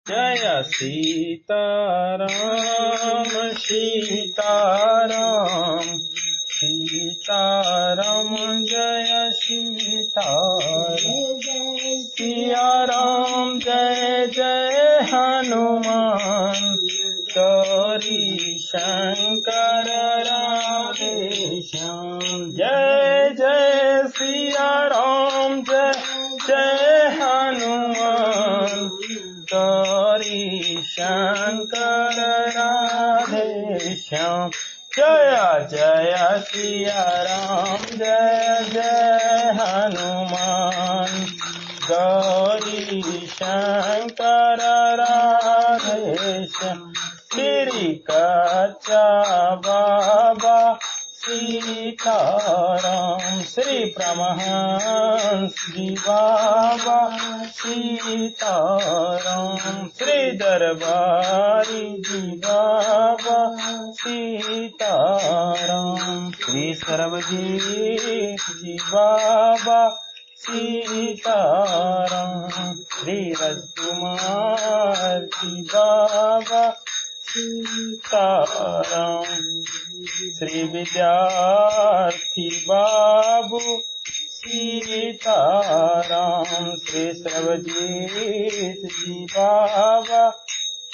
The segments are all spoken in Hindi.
जय सीताराम सीताराम सीताराम जय सीताराम सिया राम जय जय हनुमान गौरी शंकर राधे श्याम जय जय सिया राम जय जय हनुमान गौरी शंकर राधे श्याम जय जय सिया राम जय जय हनुमान गौरी शंकर राधे श्याम श्री कच्चा बाबा सीताराम श्री परमहंस जी बाबा सीताराम श्री दरबारी जी बाबा सीताराम श्री सर्वजीत जी बाबा सीताराम श्री राजकुमार जी बाबा सीताराम श्री विद्यार्थी बाबू सीताराम श्री सर्वजीत जी बाबा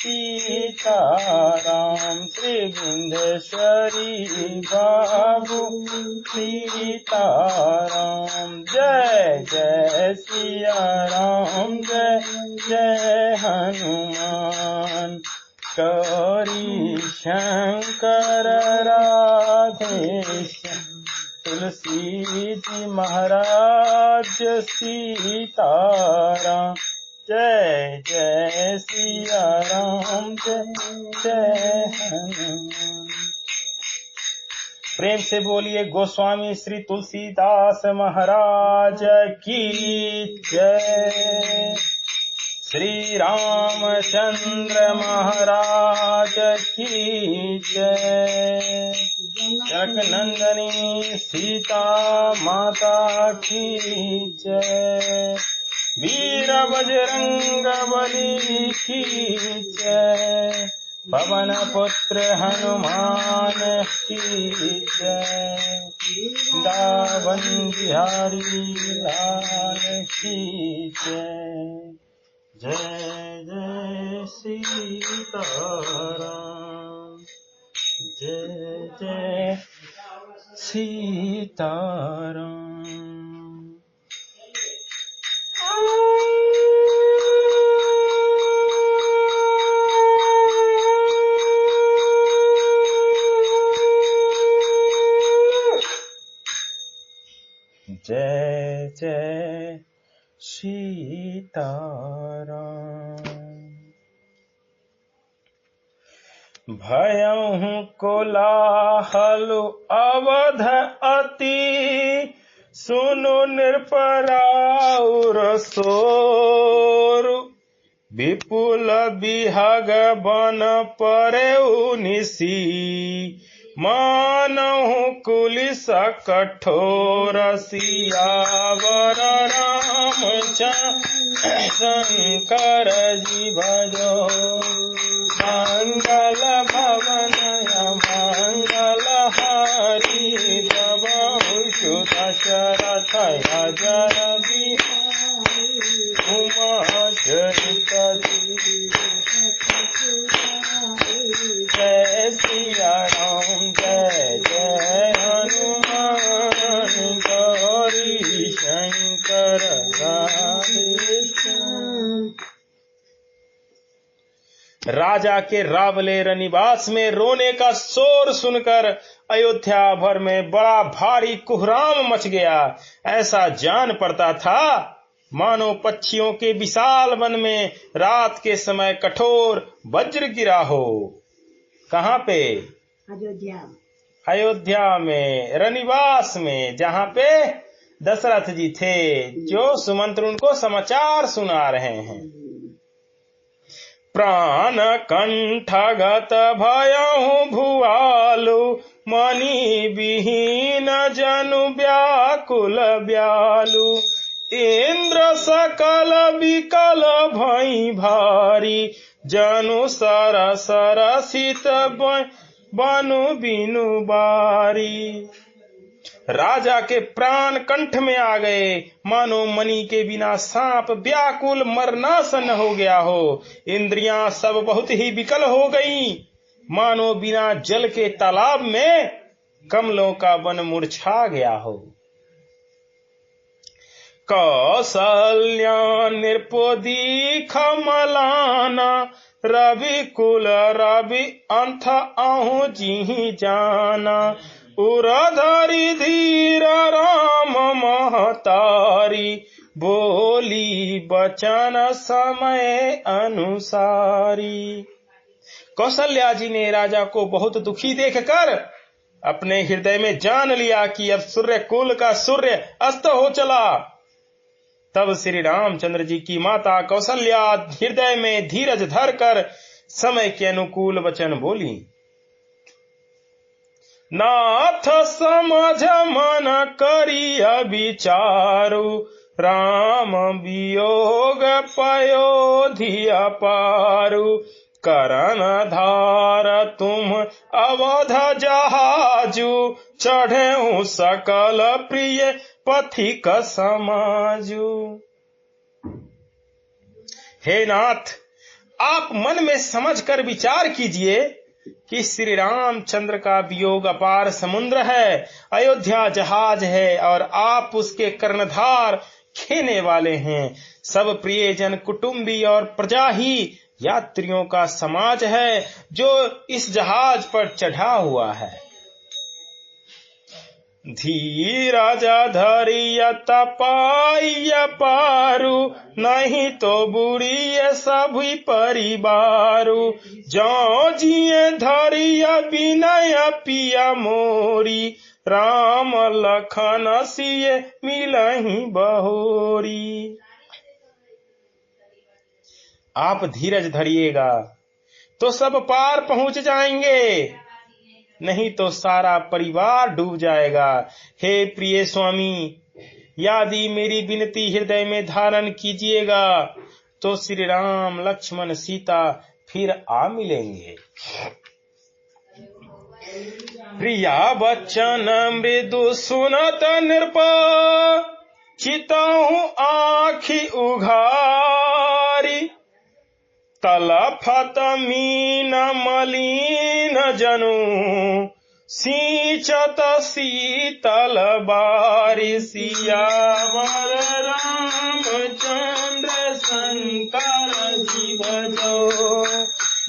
सीताराम श्री विंध्येश्वरी बाबू सीताराम जय जय सिया राम जय जय हनुमान गौरी शंकर राधे तुलसी जी महाराज सीताराम जय जय सिया राम जय जय हनुमान। प्रेम से बोलिए गोस्वामी श्री तुलसीदास महाराज की जय। श्री रामचंद्र महाराज की जय। जनक नंदनी सीता माता की जय। वीर बजरंग बली की जय। पवन पुत्र हनुमान की जय। वृंदावन बिहारी लाल की जय। जय जय सीताराम जय जय सीताराम। जय जय सीताराम। भयहु कोलाहल अवध अति सुनु निरपराउर सोर। विपुल बिहग बन परेउ निसी मानहु कुलिस कठोर। सियावर रामचंद्र शंकर जी भजो। मंगल भवन मंगल हारी प्रभु दशरथ अजर उमा चरित जय सिया राम जय जय हनुमान गौरी शंकर राधे श्याम। राजा के रावले रनिवास में रोने का शोर सुनकर अयोध्या भर में बड़ा भारी कुहराम मच गया। ऐसा जान पड़ता था मानो पक्षियों के विशाल वन में रात के समय कठोर वज्र गिरा हो। कहाँ पे? अयोध्या में रनिवास में, जहाँ पे दशरथ जी थे जो सुमंत्र उनको समाचार सुना रहे हैं। प्राण कंठगत भयहु भुआलु मणि विहीन जनु व्याकुल ब्यालु। इंद्र सकल विकल भई भारी, जनु सरसित बनु बिनु बारी। राजा के प्राण कंठ में आ गए, मानो मणि के बिना सांप व्याकुल मरनासन हो गया हो। इंद्रियां सब बहुत ही विकल हो गईं, मानो बिना जल के तालाब में कमलों का वन मुरझा गया हो। कौसल्या नृपोदी खमलाना, रवि कुल रवि अंथ आहु जी जाना। उरधरि धीर राम महतारी, बोली बचन समय अनुसारी। कौशल्या जी ने राजा को बहुत दुखी देखकर अपने हृदय में जान लिया कि अब सूर्य कुल का सूर्य अस्त हो चला। तब श्री रामचंद्र जी की माता कौशल्या हृदय में धीरज धरकर समय के अनुकूल वचन बोली। नाथ समझ मन करिय विचारु, राम वियोग पयोधिया पारु। करन धार तुम अवध जहाजु, चढ़े सकल प्रिय पथिक समाजु। हे नाथ, आप मन में समझकर विचार कीजिए कि श्री रामचंद्र का वियोग अपार समुद्र है, अयोध्या जहाज है और आप उसके कर्णधार खेने वाले हैं। सब प्रियजन कुटुंबी और प्रजा ही यात्रियों का समाज है जो इस जहाज पर चढ़ा हुआ है। धीरज धरिय तपाइय पारु, नहीं तो बुरी सभी परिवारु। जो जिये धरिय विनय पिया मोरी, राम लखन सिय मिलहि बहोरी। आप धीरज धरिएगा तो सब पार पहुंच जाएंगे, नहीं तो सारा परिवार डूब जाएगा। हे प्रिय स्वामी, यदि मेरी विनती हृदय में धारण कीजिएगा तो श्री राम लक्ष्मण सीता फिर आ मिलेंगे। प्रिया बच्चन मृदु सुनत नृप, चितहु आँखि उघारी। तलफत मीन मलिन जनु, सींचत शीतल बारी। सियावर रामचंद्र शंकर जी भजो,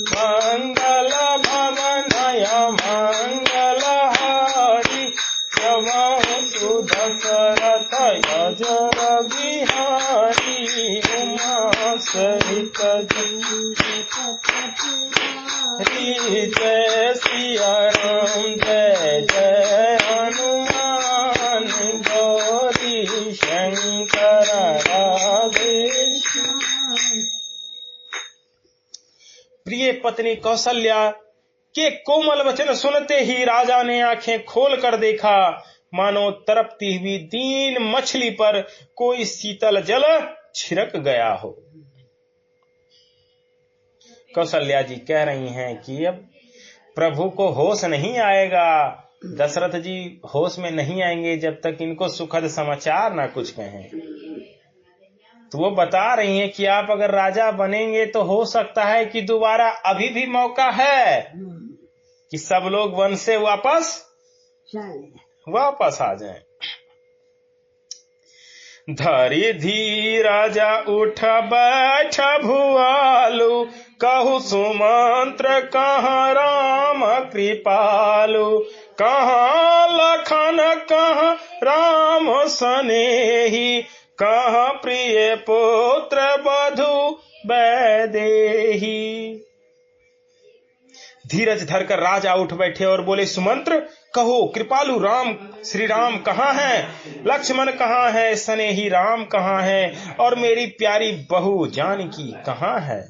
मंगल भवनय मंगल हारी। प्रभु दशरथ अजर बिहारी, उमा सहित जय सिया राम जय जय हनुमान, गौरी शंकर राधे। प्रिय पत्नी कौशल्या के कोमल वचन सुनते ही राजा ने आंखें खोल कर देखा, मानो तड़पती हुई दीन मछली पर कोई शीतल जल छिड़क गया हो। कौशल्या जी कह रही हैं कि अब प्रभु को होश नहीं आएगा, दशरथ जी होश में नहीं आएंगे जब तक इनको सुखद समाचार ना कुछ कहें। तो वो बता रही हैं कि आप अगर राजा बनेंगे तो हो सकता है कि दोबारा अभी भी मौका है कि सब लोग वन से वापस आ जाएं। धरि धीरजा उठ बैठ भुआलु, कहु सुमंत्र कहाँ राम कृपालु। कहाँ लखन कहाँ राम सनेही, कहाँ प्रिय पुत्र बधु वैदेही। धीरज धरकर राजा उठ बैठे और बोले, सुमंत्र कहो, कृपालु राम श्री राम कहाँ हैं, लक्ष्मण कहाँ है, स्नेही राम कहाँ है और मेरी प्यारी बहू जानकी कहाँ है।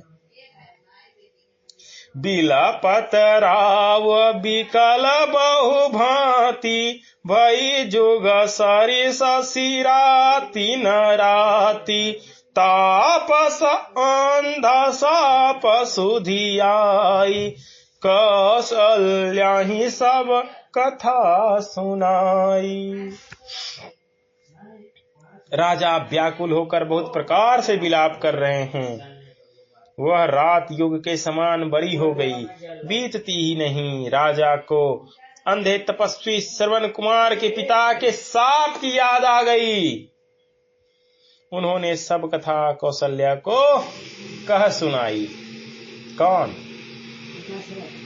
बिलपत राव बिकल बहु भांति भई जुग सरिस सिराती न राती तापस अंध साप सुधियाई कौशल्या ही सब कथा सुनाई। राजा व्याकुल होकर बहुत प्रकार से विलाप कर रहे हैं। वह रात युग के समान बड़ी हो गई, बीतती ही नहीं। राजा को अंधे तपस्वी श्रवण कुमार के पिता के साप की याद आ गई। उन्होंने सब कथा कौशल्या को कह सुनाई। कौन?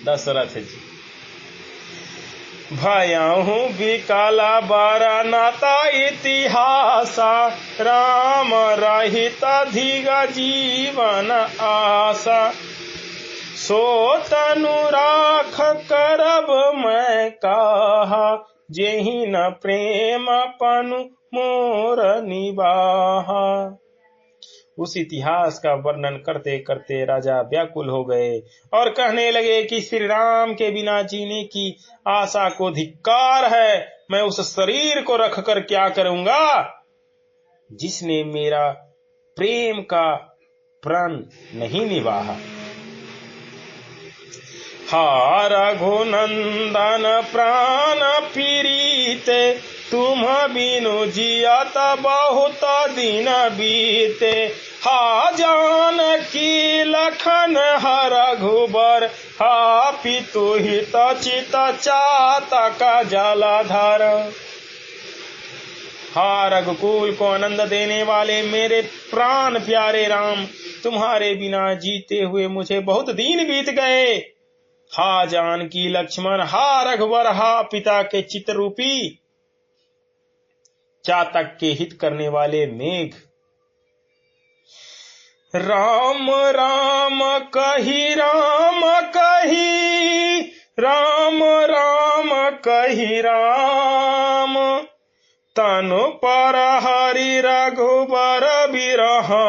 दशरथ जी। भयहु विकला बारा नाता इतिहासा राम रहित धिग जीवन आशा सो तनु राख करब मैं कहा जेहि न प्रेम पनु मोर निबाहा। उस इतिहास का वर्णन करते करते राजा व्याकुल हो गए और कहने लगे कि श्री राम के बिना जीने की आशा को धिक्कार है। मैं उस शरीर को रखकर क्या करूंगा जिसने मेरा प्रेम का प्रण नहीं निभाया। हा रघुनंदन प्राण पीड़िते तुम बिनु जियत बहुत दिन बीते। हा जानकी लखन हर रघुबर हा पितु हित चित चातक जलधर। हा रघुकुल को आनंद देने वाले मेरे प्राण प्यारे राम, तुम्हारे बिना जीते हुए मुझे बहुत दिन बीत गए। हा जानकी लक्ष्मण, हा रघुवर, हा पिता के चित्त रूपी चातक के हित करने वाले मेघ। राम राम कही राम कही राम राम कही राम तनु पर हरि रघुबर बिरहा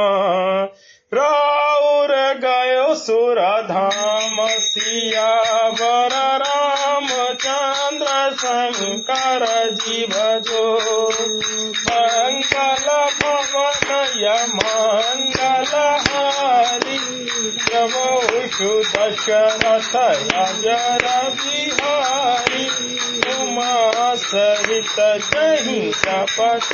राउर गयो सुर धाम सियावर रामचंद्र शंकर जी भजो। मंगल भवन मंगल हारी प्रभु दशरथ राजर बिहारी उमा सहित जहि कपट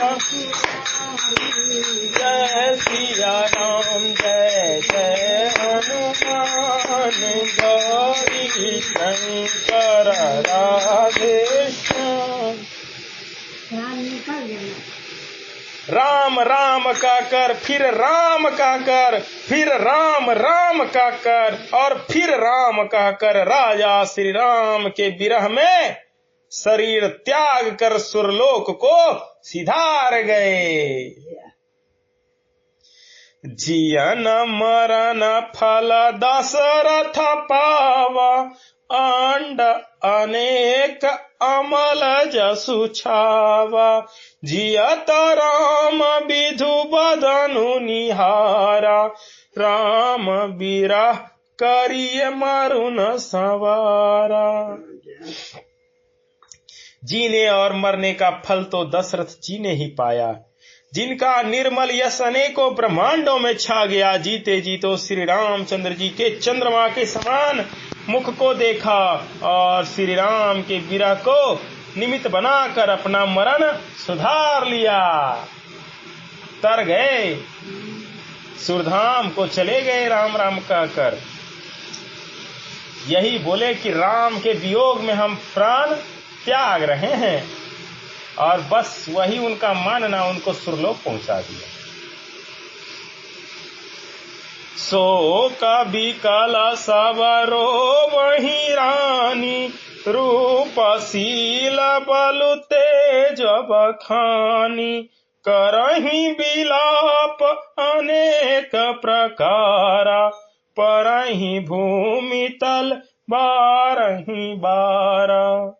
जय सिया राम जय जय हनुमान गौरी शंकर राधे श्याम। राम राम का कर फिर राम का कर फिर राम राम का कर और फिर राम का कर राजा श्री राम के विरह में शरीर त्याग कर सुरलोक को सिधार गए। जियन मरण फल दशरथ पावा अंड अनेक अमल जसु छावा। जियत राम विधु बदनु निहारा राम बिरह करिय मरुन सवारा। जीने और मरने का फल तो दशरथ जी ने ही पाया, जिनका निर्मल यश अनेकों ब्रह्मांडों में छा गया। जीते जी तो श्री रामचंद्र जी के चंद्रमा के समान मुख को देखा और श्री राम के विरह को निमित्त बनाकर अपना मरण सुधार लिया। तर गए, सुरधाम को चले गए राम राम कहकर। यही बोले कि राम के वियोग में हम प्राण त्याग रहे हैं, और बस वही उनका मानना उनको सुरलोक पहुंचा दिया। सो कभी कला सबरो वही रानी रूप शील बलु तेज बखानी। करही बिलाप अनेक प्रकारा परही भूमि तल बारही बारा।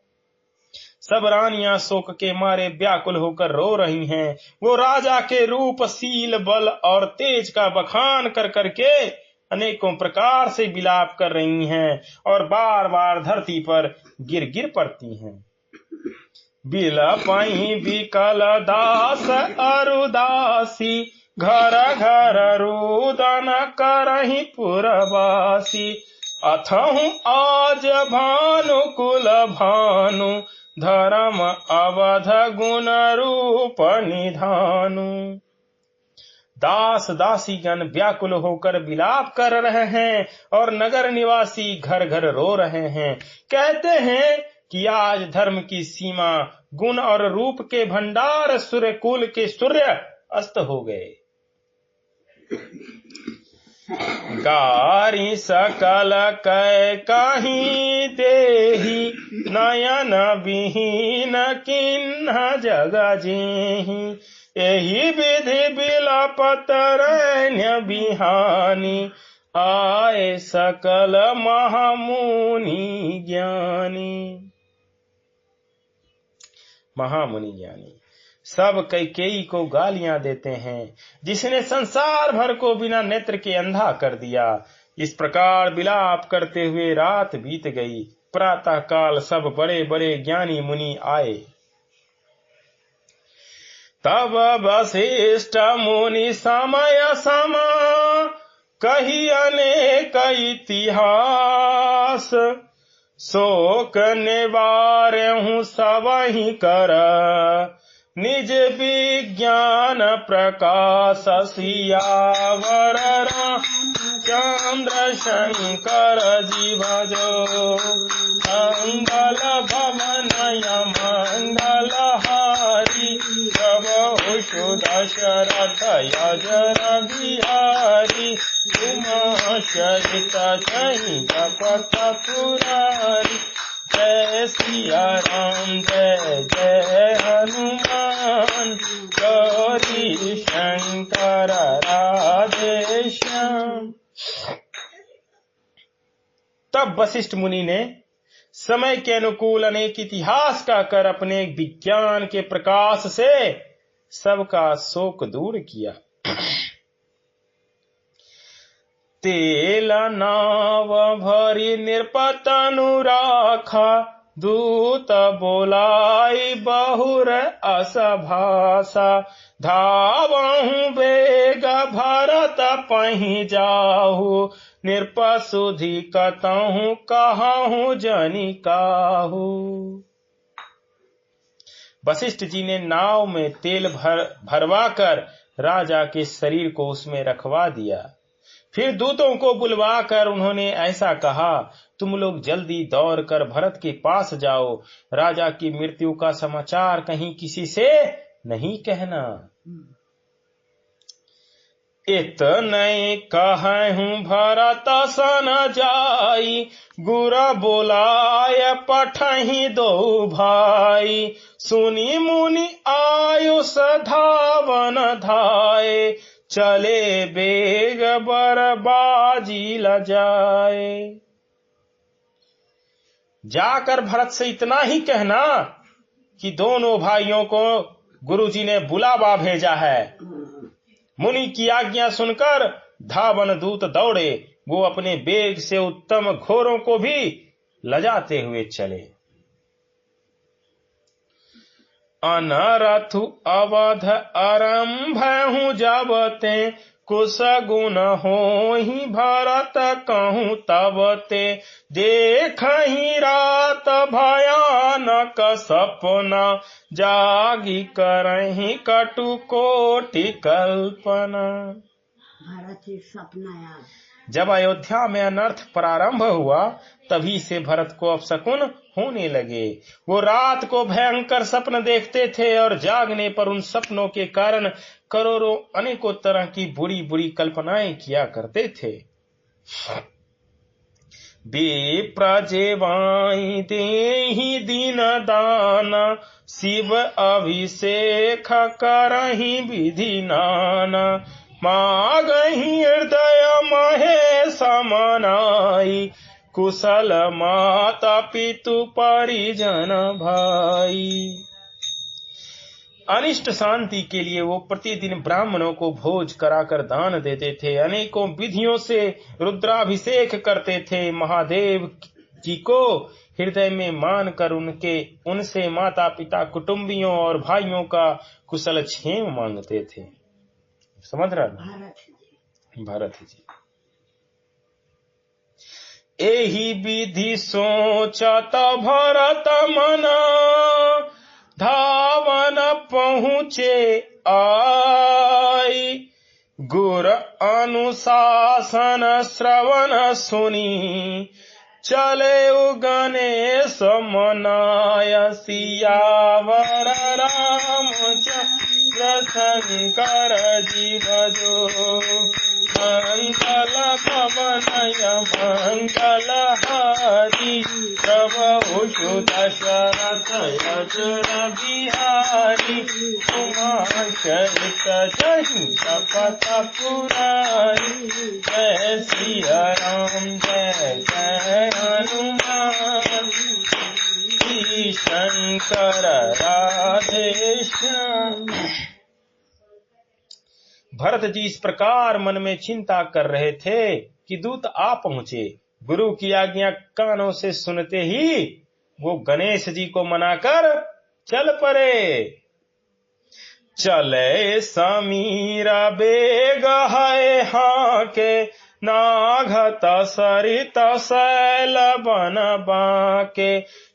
सब रानियां शोक के मारे व्याकुल होकर रो रही हैं। वो राजा के रूप शील बल और तेज का बखान कर करके अनेकों प्रकार से विलाप कर रही हैं और बार बार धरती पर गिर गिर पड़ती हैं। बिलपहि बिकल दास अरुदासी, घर घर रुदन करहि पुरवासी। अथहु आज भानु कुल भानु, धर्म अवध गुण रूप निधानु। दास दासीगण व्याकुल होकर विलाप कर रहे हैं और नगर निवासी घर घर रो रहे हैं। कहते हैं कि आज धर्म की सीमा, गुण और रूप के भंडार सूर्य कुल के सूर्य अस्त हो गए। गारी सकल कै कहीं देही, नयन विहीन किन्ह जग जेहि। एहि विधि बिलपत रैन्य बिहानी, आए सकल महामुनि ज्ञानी। महामुनि ज्ञानी सब कैकेयी को गालियां देते हैं, जिसने संसार भर को बिना नेत्र के अंधा कर दिया। इस प्रकार विलाप करते हुए रात बीत गई। प्रातः काल सब बड़े बड़े ज्ञानी मुनि आए। तब वशिष्ठ मुनि समय सम, कही अनेक इतिहास। शोक निवारहु सबहि कर, निज विज्ञान प्रकाश। सियावर रामचंद्र शंकर जी भजो, मंगल भवनय मंगल हारी। प्रभु दशरथ यजर बिहारी, उमा सहित जहि जपत पुरारी। जय सिया राम जय जय हनुमान, गौरी शंकर राधे श्याम। तब वशिष्ठ मुनि ने समय के अनुकूल अनेक इतिहास का कर अपने विज्ञान के प्रकाश से सबका शोक दूर किया। तेल नाव भरी निरपतनु राखा, दूत बोलाई बहुर अस भाषा। धावहु वेग भरत पहि जाहु, निरपसुधि कतहु कहूँ जनि काहू। वशिष्ठ जी ने नाव में तेल भरवा कर राजा के शरीर को उसमें रखवा दिया। फिर दूतों को बुलवाकर उन्होंने ऐसा कहा, तुम लोग जल्दी दौड़कर भरत के पास जाओ। राजा की मृत्यु का समाचार कहीं किसी से नहीं कहना। इतने कहूँ भरत सन जाई, गुर बोलाय पठहि दो भाई। सुनी मुनि आयुष धावन धाये, चले बेग बरबाजी लजाए। जाकर भरत से इतना ही कहना कि दोनों भाइयों को गुरुजी ने बुलावा भेजा है। मुनि की आज्ञा सुनकर धावन दूत दौड़े। वो अपने बेग से उत्तम घोड़ों को भी लजाते हुए चले। अनरथु अवध आरंभहु जबते, कुश गुण होहि भरत कहूँ तबते। देखहि रात भयानक सपना, जागी करहि कटु कोटि कल्पना। भरत ही सपना याद। जब अयोध्या में अनर्थ प्रारंभ हुआ, तभी से भरत को अपशकुन होने लगे। वो रात को भयंकर सपन देखते थे और जागने पर उन सपनों के कारण करोड़ों अनेकों तरह की बुरी बुरी कल्पनाएं किया करते थे। विप्रजेवाई देहि दीन दान, शिव अभिषेक करहि विधि नाना। मागहि हृदय महे समनाई, कुशल माता पितु परिजन भाई। अनिष्ट शांति के लिए वो प्रतिदिन ब्राह्मणों को भोज कराकर दान देते थे, अनेकों विधियों से रुद्राभिषेक करते थे, महादेव जी को हृदय में मानकर उनसे माता पिता, कुटुंबियों और भाइयों का कुशल क्षेम मांगते थे। समझ रहा भरत जी। एही विधि सोचत भरत मन, धावन पहुँचे आई, गुर अनुशासन श्रवण सुनी, चले गणेश मनाय, सियावर रामचंद्र शंकर जी भजो, मंगल भवनय मंगल हारी, प्रभु दशरथ यजुर बिहारी, उमाशंकर जय शपथ पुरारी, जय सिया राम जय जय हनुमान, श्री शंकर राधे श्याम। भरत जी इस प्रकार मन में चिंता कर रहे थे कि दूत आ पहुंचे। गुरु की आज्ञा कानों से सुनते ही वो गणेश जी को मनाकर चल पड़े। चले समीरा बेग है हाँ के, नाघत सरित शैल बन बाके,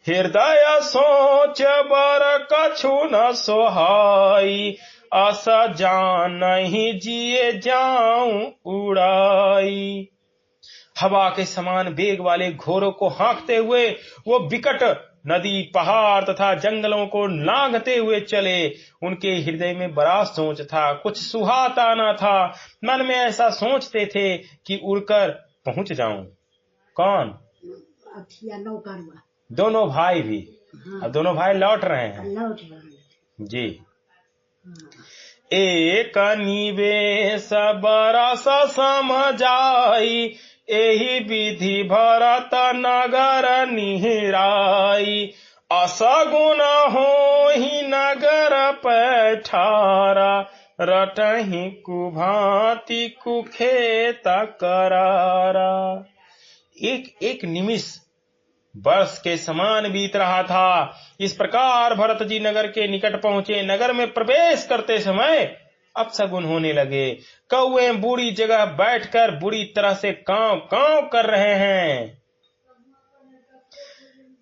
हृदय सोच बर कछु न सोहाई, अस जान नहीं जिए जाऊं उड़ाई। हवा के समान वेग वाले घोड़ों को हाँकते हुए वो विकट नदी, पहाड़ तथा जंगलों को लांघते हुए चले। उनके हृदय में बड़ा सोच था, कुछ सुहाता न था। मन में ऐसा सोचते थे कि उड़कर पहुंच जाऊं। कौन? दोनों भाई भी। अब दोनों भाई लौट रहे हैं जी। एक निवेश बरस समझाई, एही विधि भरत नगर निहिराई, असगुन होहि नगर पैठारा, रटहि कुभांति कुखेत करारा। एक एक निमिष वर्ष के समान बीत रहा था। इस प्रकार भरत जी नगर के निकट पहुंचे। नगर में प्रवेश करते समय अपशगुन होने लगे। कौवे बुरी जगह बैठकर बुरी तरह से कांव कांव कर रहे हैं।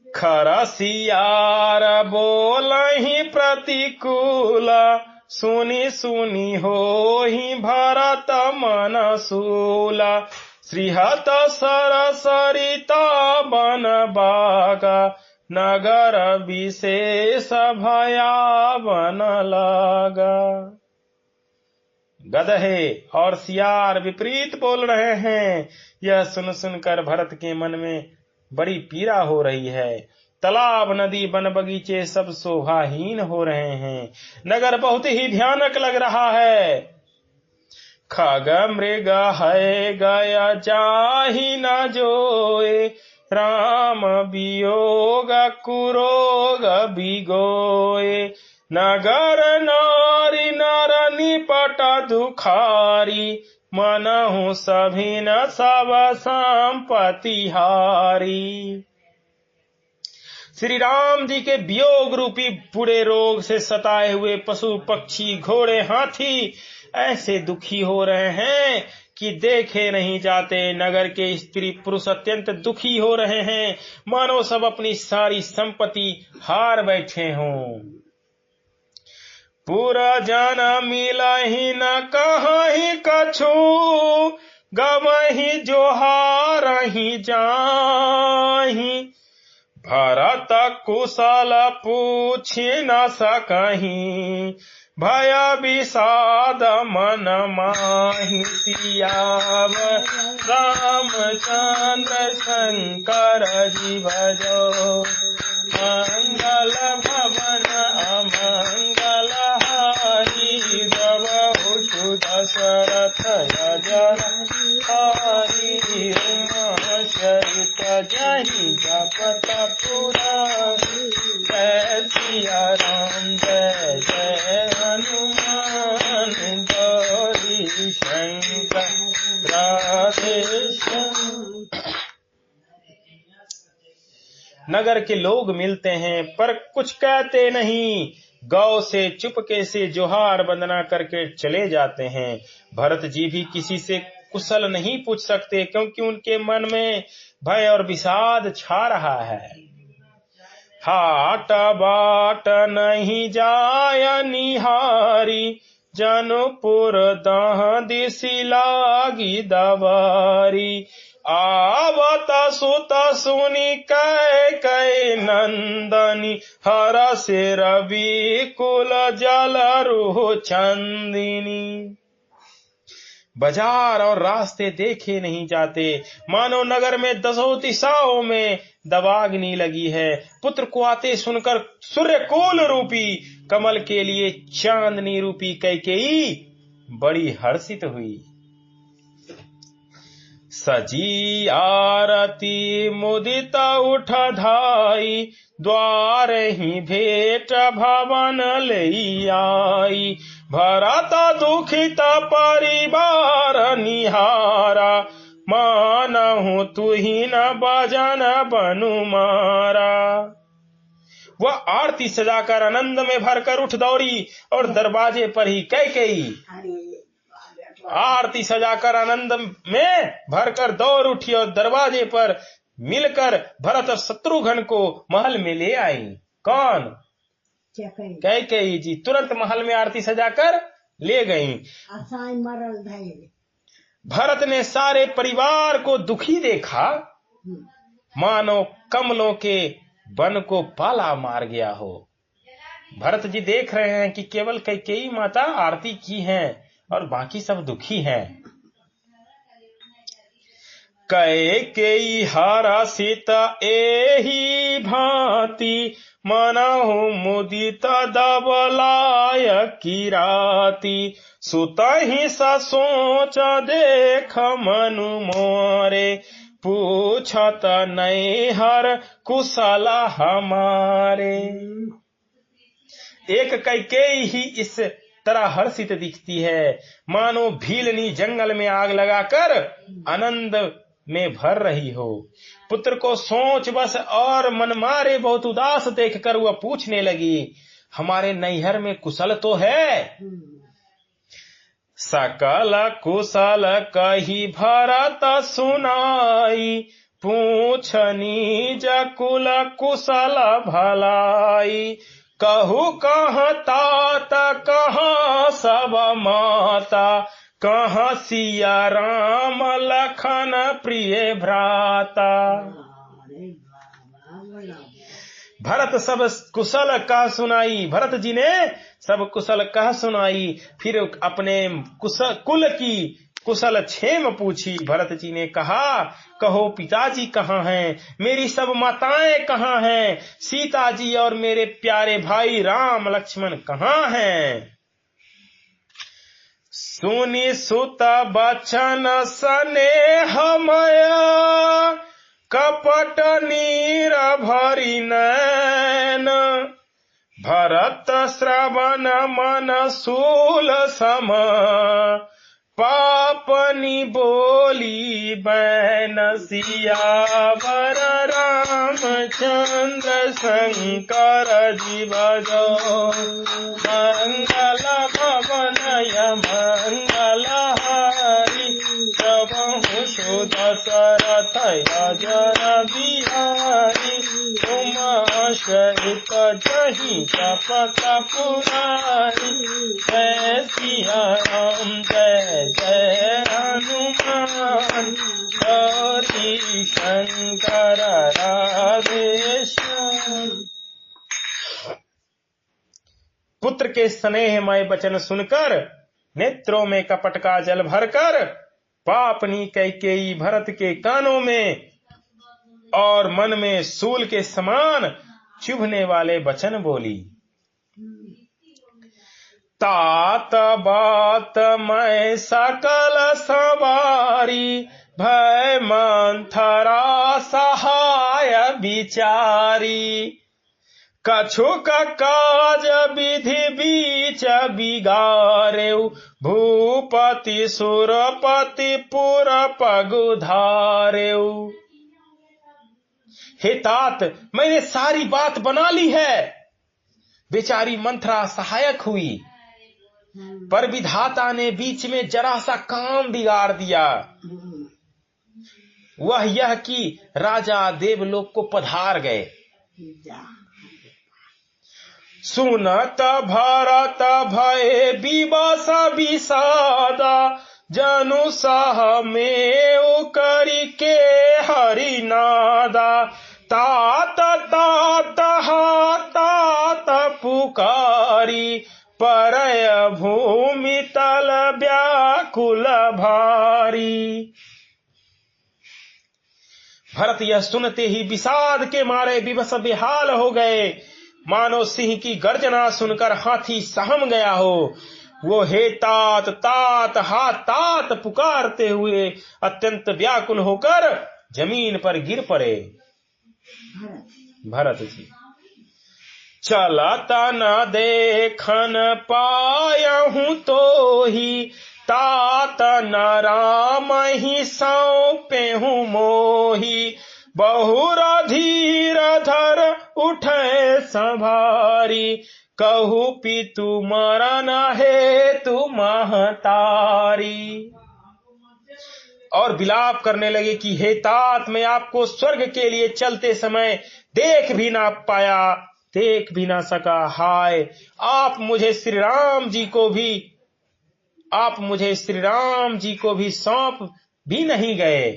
खरसियार बोलहि प्रतिकूल, सुनी सुनी होहि भरत मन सूला, श्रीहत सरसरिता बन बागा, नगर विशेष भयावन लागा। गदहे और सियार विपरीत बोल रहे हैं। यह सुन सुनकर भरत के मन में बड़ी पीड़ा हो रही है। तालाब, नदी, वन, बगीचे सब शोभाहीन हो रहे हैं। नगर बहुत ही भयानक लग रहा है। खग मृग है गया जाहि न जोए, राम वियोग कुरोग बिगोए, नगर नारी नर निपट दुखारी, मनहु सभिन सब संपत्ति हारी। श्री राम जी के वियोग रूपी बुरे रोग से सताए हुए पशु पक्षी, घोड़े, हाथी ऐसे दुखी हो रहे हैं कि देखे नहीं जाते। नगर के स्त्री पुरुष अत्यंत दुखी हो रहे हैं, मानो सब अपनी सारी संपत्ति हार बैठे हों। पूरा जाना मिलहि न कहीं कछु, गवहि जो हारहि जाहि, भरत कुशल पूछि न सकहि, भय विषाद मन माहि, सियावर रामचंद्र शंकर जी भजो, मंगल भवन अमंगल हारी, द्रवहु दशरथ यजर हारी, उमाशंक जहि जपत पुरारी, जय सिया राम जय जय नगर के लोग मिलते हैं पर कुछ कहते नहीं, गौ से चुपके से जोहार वंदना करके चले जाते हैं। भरत जी भी किसी से कुशल नहीं पूछ सकते, क्योंकि उनके मन में भय और विषाद छा रहा है। हाट बाट नहीं जाय निहारी, जनपुर दह दिसी लागी दवारी। आवत सुत सुनी कै नंदनी, हर से रवि कुल जल रूह चंदिनी। बाजार और रास्ते देखे नहीं जाते, मानो नगर में दसों दिशाओं में दवाग्नि लगी है। पुत्र को आते सुनकर सूर्यकुल रूपी, कमल के लिए चांदनी रूपी कैकेयी बड़ी हर्षित हुई। सजी आरती मुदित उठ धाई, द्वार ही भेट भवन ले आई। भरत दुखित परिवार निहारा, मानहु तुही न बजन बनु मारा। वह आरती सजाकर आनंद में भरकर उठ दौड़ी और दरवाजे पर ही कैकेयी आरती सजाकर आनंद में भरकर दौड़ उठी और दरवाजे पर मिलकर भरत और शत्रुघ्न को महल में ले आई। कौन? कैकेयी जी तुरंत महल में आरती सजाकर ले गईं। भरत ने सारे परिवार को दुखी देखा, मानो कमलों के वन को पाला मार गया हो। भरत जी देख रहे हैं कि केवल कैकेयी माता आरती की हैं और बाकी सब दुखी हैं। कैकेयी हर्षित एही भांति, मनहु मुदित दबलाय किराती। सुतहि सोच देख मनु मोरे, पूछत नैहर कुशल हमारे। एक कैकेयी ही इस तरह हर्षित दिखती है, मानो भीलनी जंगल में आग लगाकर आनंद में भर रही हो। पुत्र को सोच बस और मनमारे बहुत उदास देखकर वह पूछने लगी, हमारे नैहर में कुशल तो है? सकल कुशल कही भरत सुनाई, पूछनी जकुल कुशल भलाई। कहू कहाँ तात कहाँ सब माता, कहाँ सिया राम लखन प्रिय भ्राता। भरत सब कुशल कह सुनाई, भरत जी ने सब कुशल कह सुनाई। फिर अपने कुल की कुशल क्षेम पूछी। भरत जी ने कहा, कहो पिताजी कहाँ हैं, मेरी सब माताएं कहाँ हैं, सीता जी और मेरे प्यारे भाई राम लक्ष्मण कहाँ हैं? सुनी सुत बचन स्नेहमय, कपट नीर भरी नैन। भरत श्रवण मन सूल सम, पापनी बोली बैन। सियावर रामचंद्र शंकर जी भजो, मंगल भवनय मंगल हारी। प्रभु सुत सरथ अजर बिहारी, उमा सहित जहि शपथ पुरारी। जय सिया राम जय जय हनुमान, गौरी शंकर राधेश्याम। पुत्र के स्नेहमय वचन सुनकर नेत्रों में कपट का जल भरकर पापनी कैकेयी भरत के कानों में और मन में सूल के समान चुभने वाले वचन बोली। तात बात मैं सकल सवारी, भय मंथरा सहाय विचारी। कछुक काज विधि बीच बिगारेउ, भूपति सुरपति पुर पगुधारेउ। हे तात, मैंने सारी बात बना ली है। बेचारी मंथरा सहायक हुई, पर विधाता ने बीच में जरा सा काम बिगाड़ दिया। वह यह कि राजा देवलोक को पधार गए। सुनत भरत भय विवश विषादा, जनु सह में करी के हरिनादा। तात तात हा तात पुकारी, परय भूमि तल व्याकुल भारी। भरत यह सुनते ही विषाद के मारे विवश बेहाल हो गए, मानो सिंह की गर्जना सुनकर हाथी सहम गया हो। वो हे तात तात हा तात पुकारते हुए अत्यंत व्याकुल होकर जमीन पर गिर पड़े। भरत जी चलता न देखन पायहूं तो ही, तात न राम ही सौंपेहूं मोही। बहुर धीर धर उठे संभारी, कहू पितु मरन हेतु महतारी। और विलाप करने लगे कि हे तात, मैं आपको स्वर्ग के लिए चलते समय देख भी ना पाया, देख भी ना सका। हाय, आप मुझे श्री राम जी को भी सौंप भी नहीं गए।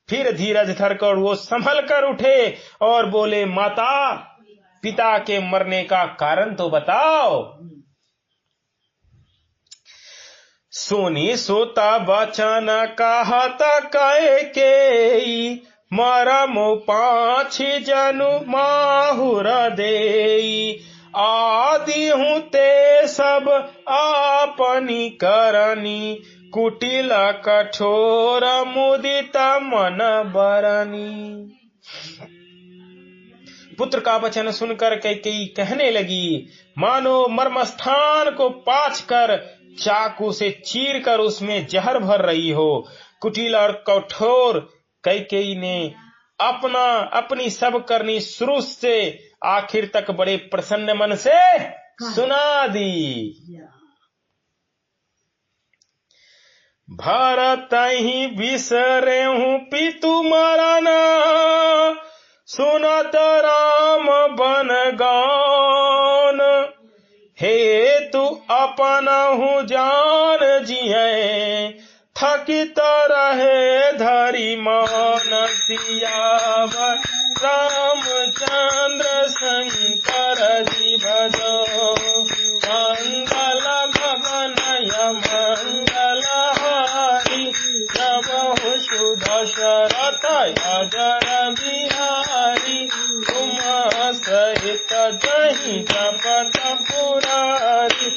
फिर धीरज धरकर वो संभल कर उठे और बोले, माता, पिता के मरने का कारण तो बताओ। सुनी सुता बचन कहत कैकेयी, मरम पाछी जनु माहुर देई। आदि हूँ ते सब आपनी करनी, कुटिल कठोर मुदित मन बरनी। पुत्र का वचन सुनकर कैकेयी कहने लगी, मानो मर्मस्थान को पाछ कर चाकू से चीर कर उसमें जहर भर रही हो। कुटिल और कठोर कैकेयी ने अपनी सब करनी शुरू से आखिर तक बड़े प्रसन्न मन से सुना दी। भरत ही बिसरे हूँ पितु मरना, सुनत राम बन गान। हे तू अपना हूँ जान जिये, थकित रहे धरी मान। सियावर रामचंद्र शंकर जी भजो, मंगल भवन मंगल हारी। जब सुदशरथ अजर बिहारी, तुम सहित जहि जपत पुरारी।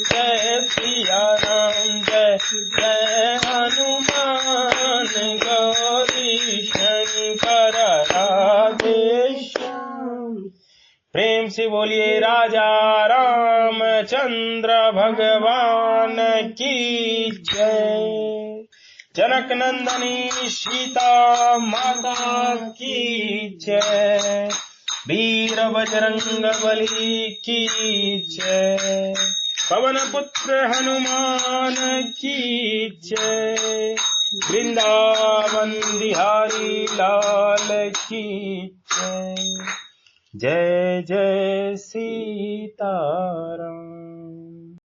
जय सिया राम जय जय हनुमान, गौरी शंकर राधेश्याम। प्रेम से बोलिए राजा रामचंद्र भगवान की जय। जनक नंदनी सीता माता की जय। वीर बजरंग बली की जय। पवन पुत्र हनुमान की जय। वृंदावन बिहारी लाल की जय। जय जय सीताराम।